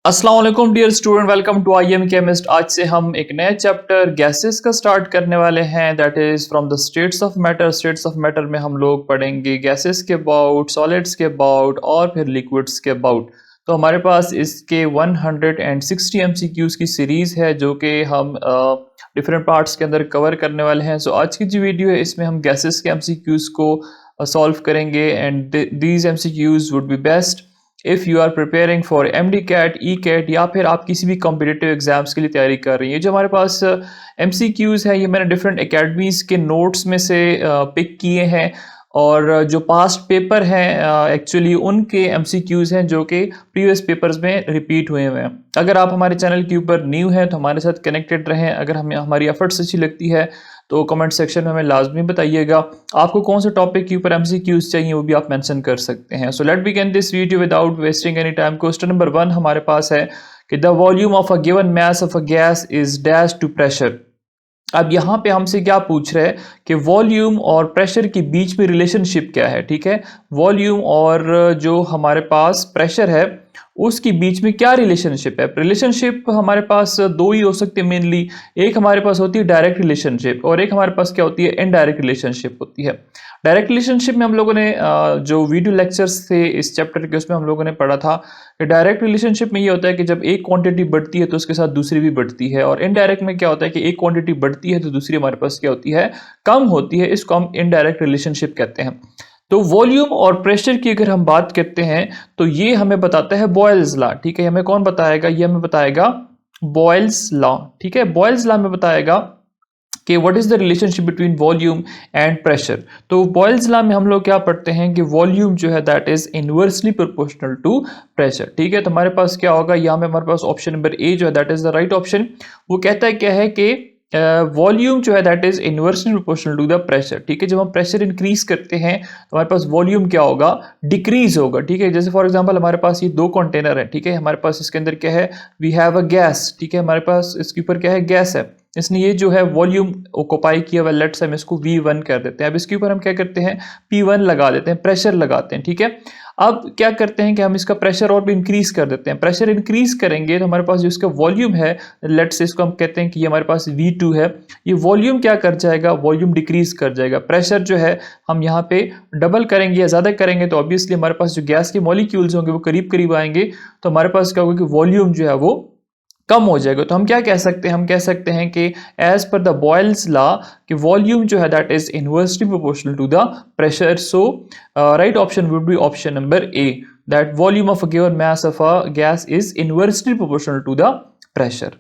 अस्सलाम वालेकुम dear student, welcome to I am chemist. आज से हम एक नया चैप्टर गैसेस का स्टार्ट करने वाले हैं, that is from the states of matter. States of matter में हम लोग पढ़ेंगे गैसेस के अबाउट, सॉलिड्स के अबाउट और फिर लिक्विड्स के अबाउट। तो हमारे पास इसके 160 MCQs की सीरीज़ है जो कि हम डिफरेंट पार्ट्स के अंदर कवर करने वाले हैं। सो आज की जो वीडियो है इसमें हम गैसेस के MCQs को सॉल्व करेंगे and these MCQs would be best if you are preparing for MDCAT, ECAT या फिर आप किसी भी कॉम्पिटिटिव एग्जाम्स के लिए तैयारी कर रही हैं। जो हमारे पास MCQs हैं ये मैंने डिफरेंट एकेडमीज़ के नोट्स में से पिक किए हैं और जो पास्ट पेपर हैं एक्चुअली उनके MCQs हैं जो कि प्रीवियस पेपर्स में रिपीट हुए हैं। अगर आप हमारे चैनल के ऊपर न्यू हैं तो हमारे साथ कनेक्टेड रहें। अगर हमें हमारी एफर्ट्स अच्छी लगती है तो कमेंट सेक्शन में हमें लाजमी बताइएगा आपको कौन से टॉपिक के ऊपर MCQs चाहिए, वो भी आप मेंशन कर सकते हैं। So let begin this video without wasting any time. Question number 1 हमारे पास है कि the volume of a given mass of a gas is dash to pressure. अब यहाँ पे हमसे क्या पूछ रहे हैं कि वॉल्यूम और प्रेशर के बीच में रिलेशनशिप क्या है। ठीक है, वॉल्यूम और जो हमारे पास प्रेशर है उसके बीच में क्या रिलेशनशिप है। रिलेशनशिप हमारे पास दो ही हो सकती है मेनली। एक हमारे पास होती है डायरेक्ट रिलेशनशिप और एक हमारे पास क्या होती है, इनडायरेक्ट रिलेशनशिप होती है। डायरेक्ट रिलेशनशिप में हम लोगों ने जो वीडियो लेक्चर्स थे इस चैप्टर के उसमें हम लोगों ने पढ़ा था कि डायरेक्ट रिलेशनशिप में ये होता है कि जब एक क्वांटिटी बढ़ती है तो उसके साथ दूसरी भी बढ़ती है, और इनडायरेक्ट में क्या होता है कि एक क्वांटिटी बढ़ती है तो दूसरी हमारे पास क्या होती है, कम होती है। इसको हम इनडायरेक्ट रिलेशनशिप कहते हैं। तो वॉल्यूम और प्रेशर की अगर हम बात करते हैं तो ये हमें बताता है बॉयल्स लॉ। ठीक है, हमें कौन बताएगा, ये हमें बताएगा बॉयल्स लॉ। ठीक है, बॉयल्स लॉ में बताएगा कि what is the relationship between volume and pressure. तो बॉयल्स लॉ में हम लोग क्या पढ़ते हैं कि वॉल्यूम जो है that is inversely proportional to pressure. ठीक है, तो हमारे पास क्या होगा, यहाँ पे हमारे पास ऑप्शन नंबर ए जो है that is the right option. वो कहता है क्या है कि वॉल्यूम जो है that is inversely proportional to the pressure. ठीक है, जब हम प्रेशर इंक्रीज करते हैं तो हमारे पास वॉल्यूम क्या होगा, डिक्रीज होगा। ठीक है, जैसे फॉर एग्जांपल हमारे पास ये दो कंटेनर है। ठीक है, हमारे पास इसके अंदर क्या है, वी हैव अ गैस। ठीक है, हमारे पास इसके ऊपर क्या है, गैस है। इसने ये जो है वॉल्यूम ऑक्युपाई किया हुआ, लेट्स हम इसको V1 कर देते हैं। अब इसके ऊपर हम क्या करते हैं, P1 लगा देते हैं, प्रेशर लगाते हैं। ठीक है, अब क्या करते हैं कि हम इसका प्रेशर और भी इंक्रीज कर देते हैं। प्रेशर इंक्रीज करेंगे तो हमारे पास जो इसका वॉल्यूम है, लेट्स इसको हम कहते हैं कि ये हमारे पास V2 है, ये वॉल्यूम क्या कर जाएगा, वॉल्यूम डिक्रीज कर जाएगा। प्रेशर जो है हम यहाँ पे डबल करेंगे या ज़्यादा करेंगे तो ऑब्वियसली हमारे पास जो गैस के मॉलिक्यूल्स होंगे वो करीब करीब आएंगे, तो हमारे पास क्या होगा कि वॉल्यूम जो है वो कम हो जाएगा। तो हम क्या कह सकते हैं, हम कह सकते हैं कि as per the Boyle's law कि वॉल्यूम जो है that is inversely proportional to the pressure. So right option would be option number A, that volume of a given mass of a gas is inversely proportional to the pressure.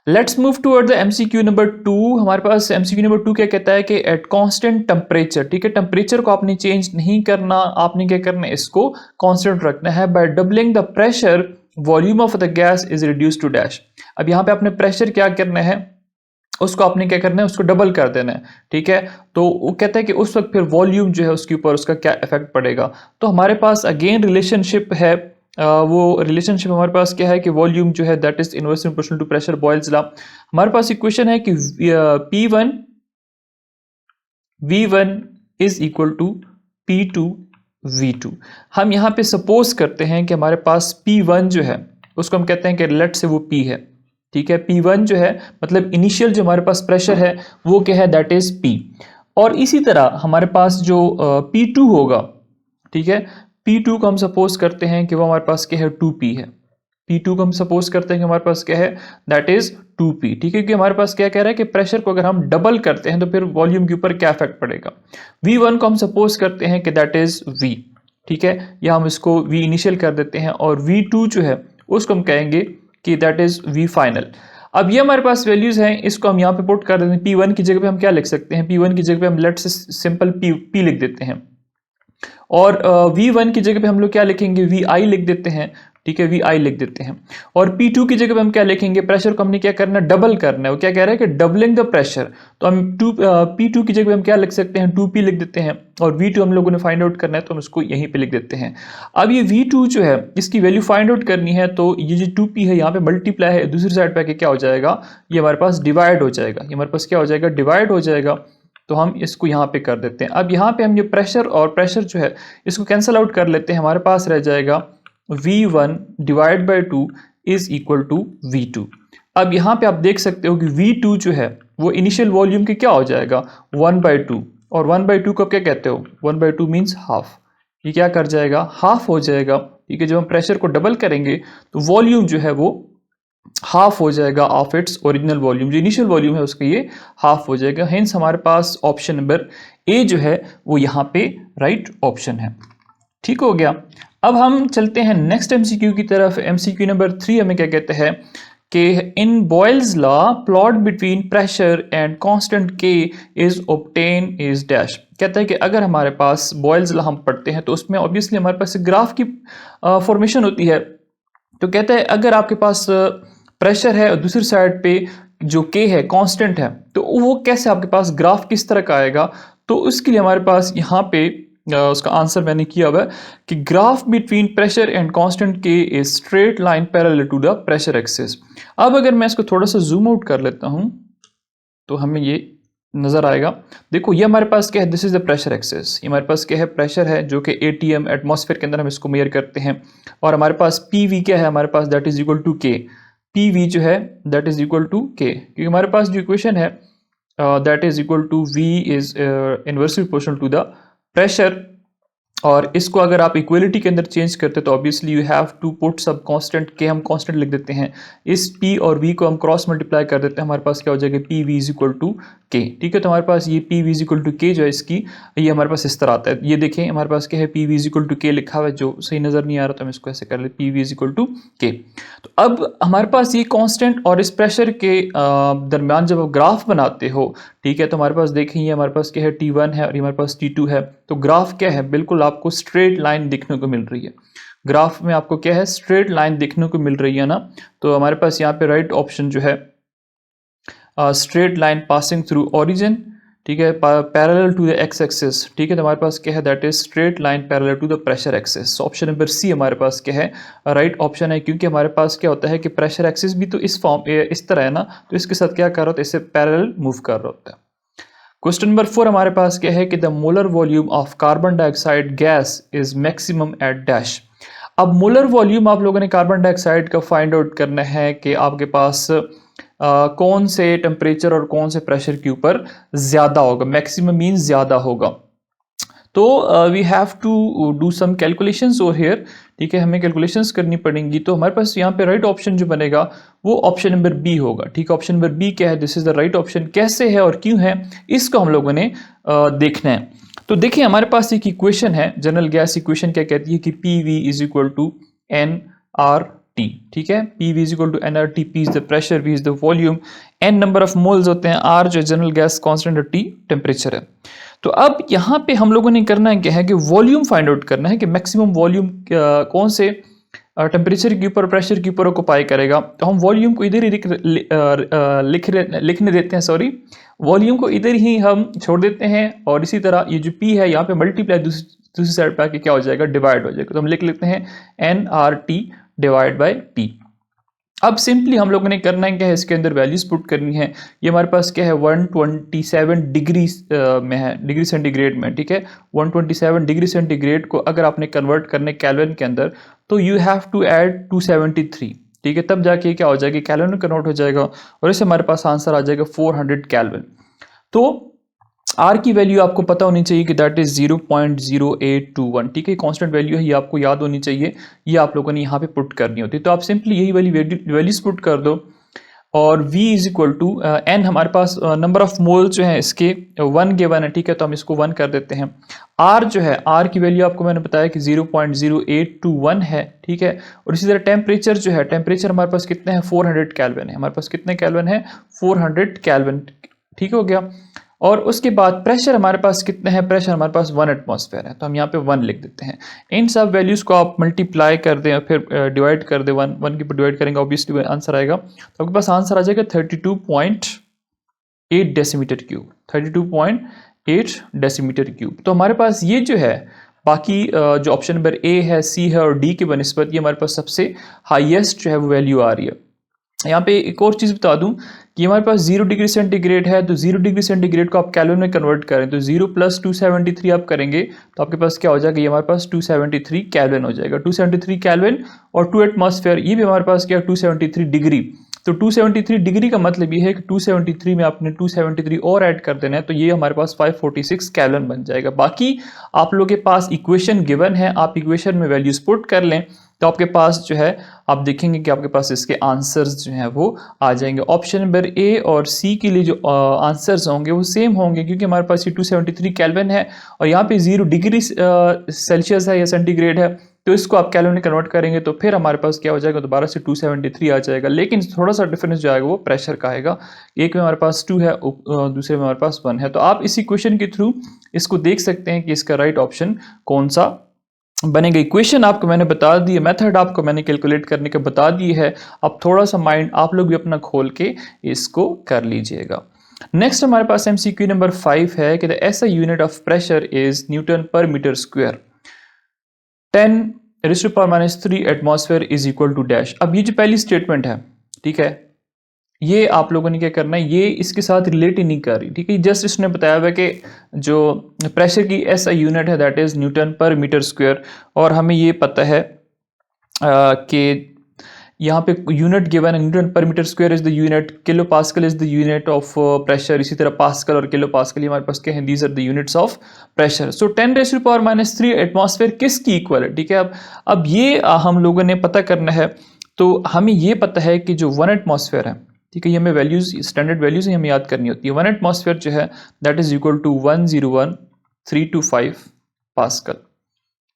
Let's move toward the MCQ number 2। हमारे पास MCQ number 2 क्या कहता है कि at constant temperature. ठीक है, temperature को आपने change नहीं करना, आपने क्या करना है, इसको कांस्टेंट रखना है। By doubling the pressure volume of the gas is reduce to dash. अब यहाँ पे आपने प्रेशर क्या करना है, उसको आपने क्या करना है, उसको डबल कर देना है। ठीक है, तो वो कहता है कि उस वक्त फिर वॉल्यूम जो है उसके ऊपर उसका क्या इफेक्ट पड़ेगा। तो हमारे पास अगेन रिलेशनशिप है, वो रिलेशनशिप हमारे पास क्या है कि वॉल्यूम जो है that is inversely proportional to pressure, Boyle's law. हमारे पास इक्वेशन है कि P1 V1 is equal to P2 V2। हम यहाँ पे सपोज करते हैं कि हमारे पास P1 जो है उसको हम कहते हैं कि लेट से वो P है। ठीक है, P1 जो है मतलब इनिशियल जो हमारे पास प्रेशर है वो क्या है, दैट इज P। और इसी तरह हमारे पास जो P2 होगा, ठीक है, P2 को हम सपोज करते हैं कि वो हमारे पास क्या है, 2P है। P2 को हम सपोज करते हैं कि हमारे पास क्या है, दैट इज 2P। ठीक है, क्योंकि हमारे पास क्या कह रहा है कि प्रेशर को अगर हम डबल करते हैं तो फिर वॉल्यूम के ऊपर क्या इफेक्ट पड़ेगा। V1 को हम सपोज करते हैं कि दैट इज V। ठीक है, या हम इसको V इनिशियल कर देते हैं, और V2 जो है उसको हम कहेंगे कि दैट इज V फाइनल। अब ये हमारे पास वैल्यूज हैं, इसको हम यहाँ पे पुट कर देते हैं। P1 की जगह पे हम क्या लिख सकते हैं, P1 की जगह पे हम लेट से सिंपल P लिख देते हैं, और V1 की जगह पे हम लोग क्या लिखेंगे, Vi लिख देते हैं। ठीक है, Vi लिख देते हैं। और P2 की जगह पे हम क्या लिखेंगे, प्रेशर को हमने क्या करना है, डबल करना है। वो क्या कह रहा है कि डबलिंग द प्रेशर, तो हम P2 की जगह पे हम क्या लिख सकते हैं, 2P लिख देते हैं, और V2 हम लोगों ने फाइंड आउट करना है तो हम इसको यहीं पे लिख देते हैं। अब ये V2 जो है इसकी वैल्यू फाइंड आउट करनी है, तो ये जो 2P है यहाँ पे मल्टीप्लाई है, दूसरी साइड पे आके क्या हो जाएगा, ये हमारे पास डिवाइड हो जाएगा। ये हमारे पास क्या हो जाएगा, डिवाइड हो जाएगा। तो हम इसको यहाँ पे कर देते हैं। अब यहाँ पे हम ये प्रेशर और प्रेशर जो है इसको कैंसिल आउट कर लेते हैं, हमारे पास रह जाएगा V1 divide by 2 is equal to V2। अब यहाँ पे आप देख सकते हो कि V2 जो है वो इनिशियल वॉल्यूम के क्या हो जाएगा 1/2, और 1/2 को क्या कहते हो 1/2 मीन्स हाफ। ये क्या कर जाएगा हाफ हो जाएगा, ठीक है। जब हम प्रेशर को डबल करेंगे तो वॉल्यूम जो है वो हाफ हो जाएगा ऑफ इट्स ओरिजिनल वॉल्यूम, जो इनिशियल वॉल्यूम है उसका ये हाफ हो जाएगा। हेंस हमारे पास ऑप्शन नंबर ए जो है वो यहाँ पे राइट ऑप्शन है। ठीक हो गया। अब हम चलते हैं नेक्स्ट एमसीक्यू की तरफ। एमसीक्यू नंबर 3 हमें क्या कहते हैं कि in Boyle's law plot between pressure and constant K is obtain is dash. कहता है कि अगर हमारे पास बॉयल्स लॉ हम पढ़ते हैं तो उसमें ऑब्वियसली हमारे पास ग्राफ की फॉर्मेशन होती है। तो कहता है अगर आपके पास प्रेशर है और दूसरी साइड पे जो के है कांस्टेंट है, तो वो कैसे आपके पास ग्राफ किस तरह का आएगा। तो उसके लिए हमारे पास यहाँ पे उसका आंसर मैंने किया हुआ है कि graph between pressure and constant K is straight line parallel to the pressure axis. अब अगर मैं इसको थोड़ा सा जूम आउट कर लेता हूँ तो हमें ये नजर आएगा। देखो ये हमारे पास क्या है, this is the pressure axis. ये हमारे पास क्या है प्रेशर है जो कि एटीएम एटमॉस्फेयर के अंदर हम इसको मेजर करते हैं। और हमारे पास पीवी क्या है हमारे पास दैट इज इक्वल टू के। पीवी जो है दैट इज इक्वल टू के, क्योंकि हमारे पास जो इक्वेशन है that is equal to V is inversely proportional to the pressure. और इसको अगर आप इक्वलिटी के अंदर चेंज करते तो obviously you have to put सब कांस्टेंट के, हम कांस्टेंट लिख देते हैं। इस P और V को हम क्रॉस मल्टीप्लाई कर देते हैं, हमारे पास क्या हो जाएगा P V is equal to K. ठीक है, तो हमारे पास ये P V is equal to K जो है इसकी ये हमारे पास इस तरह आता है। ये देखें हमारे पास क्या है P V is equal to K लिखा हुआ है, जो सही नज़र नहीं आ रहा तो हम इसको ऐसे कर ले P V is equal to K. तो अब हमारे पास ये कांस्टेंट और इस प्रेशर के दरमियान जब आप ग्राफ बनाते हो, ठीक है, तो हमारे पास देखें ये हमारे पास क्या है T1 है और ये हमारे पास T2 है। तो ग्राफ क्या है बिल्कुल आपको स्ट्रेट लाइन दिखने को मिल रही है। ग्राफ में आपको क्या है स्ट्रेट लाइन दिखने को मिल रही है ना। तो हमारे पास यहाँ पे राइट ऑप्शन जो है straight line passing through origin, ठीक है, parallel to the X axis. ठीक है, तो हमारे पास क्या है that is straight line parallel to the pressure axis. Option number C हमारे पास क्या है राइट ऑप्शन है, क्योंकि हमारे पास क्या होता है कि प्रेशर एक्सिस भी तो इस फॉर्म इस तरह है ना, तो इसके साथ क्या कर रहा होता है इससे पैरेलल मूव कर रहा होता है। क्वेश्चन नंबर 4 हमारे पास क्या है कि the molar volume of carbon dioxide gas is maximum at dash. अब मोलर वॉल्यूम आप लोगों ने कार्बन डाइऑक्साइड का फाइंड आउट करना है कि आपके पास कौन से टेम्परेचर और कौन से प्रेशर के ऊपर ज़्यादा होगा। मैक्सिमम मीन्स ज़्यादा होगा। तो we have to do some calculations over here. ठीक है, हमें कैलकुलेशंस करनी पड़ेंगी। तो हमारे पास यहाँ पे राइट ऑप्शन जो बनेगा वो ऑप्शन नंबर बी होगा। ठीक है, ऑप्शन नंबर बी क्या है, this is the right option. कैसे है और क्यों है इसको हम लोगों ने देखना है। तो देखिए हमारे पास एक इक्वेशन है, जनरल गैस इक्वेशन क्या कहती है कि P V is equal to N R T. ठीक है, P V is equal to N R T, P is the pressure, V is the volume, N number of moles होते हैं, R जो general gas constant, T temperature है। तो अब यहाँ पे हम लोगों ने करना है क्या है कि वॉल्यूम फाइंड आउट करना है कि मैक्सिमम वॉल्यूम कौन से टेम्परेचर के ऊपर प्रेशर के ऊपर ऑक्यूपाई करेगा। तो हम वॉल्यूम को इधर ही लिखने देते हैं, सॉरी, वॉल्यूम को इधर ही हम छोड़ देते हैं। और इसी तरह ये जो P है यहाँ पे मल्टीप्लाई दूसरी साइड पे आके क्या हो जाएगा डिवाइड हो जाएगा। तो हम लिख लेते हैं NRT डिवाइड बाई T। अब सिंपली हम लोगों ने करना है क्या है इसके अंदर वैल्यूज पुट करनी है। ये हमारे पास क्या है 127 डिग्री में है, डिग्री सेंटीग्रेड में। ठीक है, 127 डिग्री सेंटीग्रेड को अगर आपने कन्वर्ट करने केल्विन के अंदर तो यू हैव टू ऐड 273। ठीक है, तब जाके क्या हो जाएगा केल्विन में कन्वर्ट हो जाएगा और इससे हमारे पास आंसर आ जाएगा 400 केल्विन। तो आर की वैल्यू आपको पता होनी चाहिए कि दैट इज 0.0821। ठीक है, कांस्टेंट वैल्यू है, ये आपको याद होनी चाहिए, ये आप लोगों ने यहाँ पे पुट करनी होती है। तो आप सिंपली यही वाली वैल्यूज पुट कर दो और V is equal to N, हमारे पास नंबर ऑफ मोल जो है इसके 1 गिवन है। ठीक है, तो हम इसको 1 कर देते हैं। R जो है R की वैल्यू आपको मैंने बताया कि 0.0821 है। ठीक है, और इसी तरह टेम्परेचर जो है, टेम्परेचर हमारे पास कितने हैं 400 केल्विन है। हमारे पास कितने केल्विन है 400 केल्विन। ठीक हो गया। और उसके बाद प्रेशर हमारे पास कितने हैं, प्रेशर हमारे पास 1 एटमॉस्फेयर है, तो हम यहाँ पे 1 लिख देते हैं। इन सब वैल्यूज़ को आप मल्टीप्लाई कर दें और फिर डिवाइड कर दें, 1 के ऊपर डिवाइड करेंगे ऑब्वियसली आंसर आएगा। तो आपके पास आंसर आ जाएगा 32.8 डेसीमीटर क्यूब, 32.8 डेसीमीटर क्यूब। तो हमारे पास ये जो है बाकी जो ऑप्शन नंबर ए है, सी है और डी के बनिस्बत ये हमारे पास सबसे हाईएस्ट जो है वो वैल्यू आ रही है। यहाँ पे एक और चीज़ बता दूं कि हमारे पास 0 डिग्री सेंटीग्रेड है, तो 0 डिग्री सेंटीग्रेड को आप केल्विन में कन्वर्ट करें तो 0 + 273 आप करेंगे तो आपके पास क्या हो जाएगा, ये हमारे पास 273 केल्विन हो जाएगा। 273 केल्विन और 2 एटमॉस्फेयर, ये भी हमारे पास क्या 273 डिग्री। तो 273 डिग्री का मतलब ये है कि 273 में आपने 273 और ऐड कर देना है, तो ये हमारे पास 546 केल्विन बन जाएगा। बाकी आप लोगों के पास इक्वेशन गिवन है, आप इक्वेशन में वैल्यूज पुट कर लें तो आपके पास जो है आप देखेंगे कि आपके पास इसके आंसर्स जो हैं वो आ जाएंगे। ऑप्शन नंबर ए और सी के लिए जो आंसर्स होंगे वो सेम होंगे, क्योंकि हमारे पास ये 273 केल्विन है और यहाँ पे 0 डिग्री सेल्सियस है या सेंटीग्रेड है, तो इसको आप केल्विन में कन्वर्ट करेंगे तो फिर हमारे पास क्या हो जाएगा, दोबारा से 273 आ जाएगा। लेकिन थोड़ा सा डिफरेंस जो आएगा वो प्रेशर का आएगा, एक में हमारे पास 2 है, दूसरे में हमारे पास 1 है। तो आप इस इक्वेशन के थ्रू इसको देख सकते हैं कि इसका राइट ऑप्शन कौन सा बनेगा। इक्वेशन आपको मैंने बता दी है, मेथड आपको मैंने कैलकुलेट करने का बता दी है। अब थोड़ा सा माइंड आप लोग भी अपना खोल के इसको कर लीजिएगा। नेक्स्ट हमारे पास एमसीक्यू नंबर 5 है कि the SI unit of pressure is newton per metre square, 10⁻³ atmosphere is equal to dash. अब ये जो पहली स्टेटमेंट है, ठीक है, ये आप लोगों ने क्या करना है, ये इसके साथ रिलेट ही नहीं कर रही, ठीक है। जस्ट इसने बताया हुआ है कि जो प्रेशर की एसआई यूनिट है that is newton per metre square, और हमें ये पता है कि यहाँ पे यूनिट गिवन है, newton per metre square is the unit, kilo pascal is the unit of pressure, इसी तरह पास्कल और किलो पास्कल हमारे पास क्या है, these are the units of pressure. So 10⁻³ atmosphere किसकी इक्वल है, ठीक है। अब ये हम लोगों ने पता करना है, तो हमें ये पता है कि जो 1 एटमॉस्फेयर है, ठीक है, ये हमें वैल्यूज स्टैंडर्ड वैल्यूज ही हमें याद करनी होती है। 1 एटमॉस्फेयर जो है that is equal to 101,325 pascal,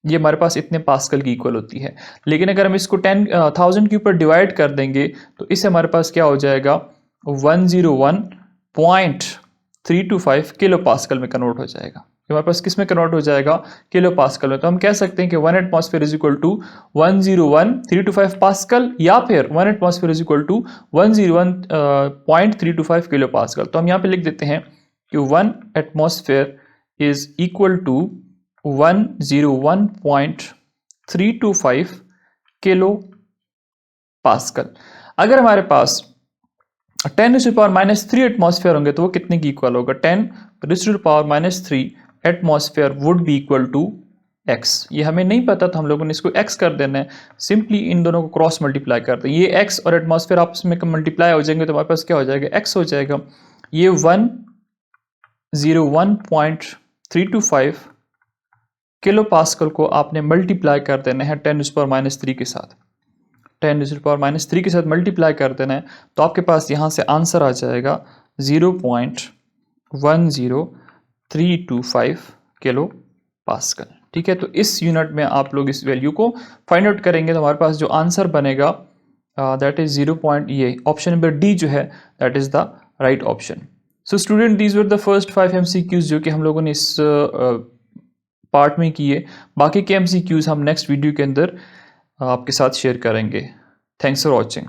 ये हमारे पास इतने पास्कल की इक्वल होती है। लेकिन अगर हम इसको 10,000 के ऊपर डिवाइड कर देंगे तो इससे हमारे पास क्या हो जाएगा, 101.325 किलो पास्कल में कन्वर्ट हो जाएगा। हमारे पास किस में कन्वर्ट हो जाएगा, किलो पास्कल में। तो हम कह सकते हैं कि 1 atmosphere is equal to 101,325 pascal, या फिर 1 atmosphere is equal to 101.325 kilo pascal. तो हम यहाँ पे लिख देते हैं कि 1 atmosphere is equal to 101.325 kilo pascal. अगर हमारे पास 10⁻³ एटमॉस्फेयर होंगे तो वो कितने की इक्वल होगा, 10⁻³ atmosphere would be equal to x। ये हमें नहीं पता तो हम लोगों ने इसको x कर देना है, सिंपली इन दोनों को क्रॉस मल्टीप्लाई कर दें। ये x और एटमॉस्फेयर आपस में मल्टीप्लाई हो जाएंगे तो हमारे पास क्या हो जाएगा, x हो जाएगा। ये 101.325 किलो पास्कल को आपने मल्टीप्लाई कर देना है 10⁻³ के साथ, 10⁻³ के साथ मल्टीप्लाई कर देना है, तो आपके पास यहाँ से आंसर आ जाएगा 0.10325 किलो पास्कल, ठीक है। तो इस यूनिट में आप लोग इस वैल्यू को फाइंड आउट करेंगे तो हमारे पास जो आंसर बनेगा दैट इज 0. ये ऑप्शन नंबर डी जो है that is the right option. So student, these were the first 5 MCQs जो कि हम लोगों ने इस पार्ट में किए। बाकी के MCQs हम नेक्स्ट वीडियो के अंदर आपके साथ शेयर करेंगे। Thanks for watching.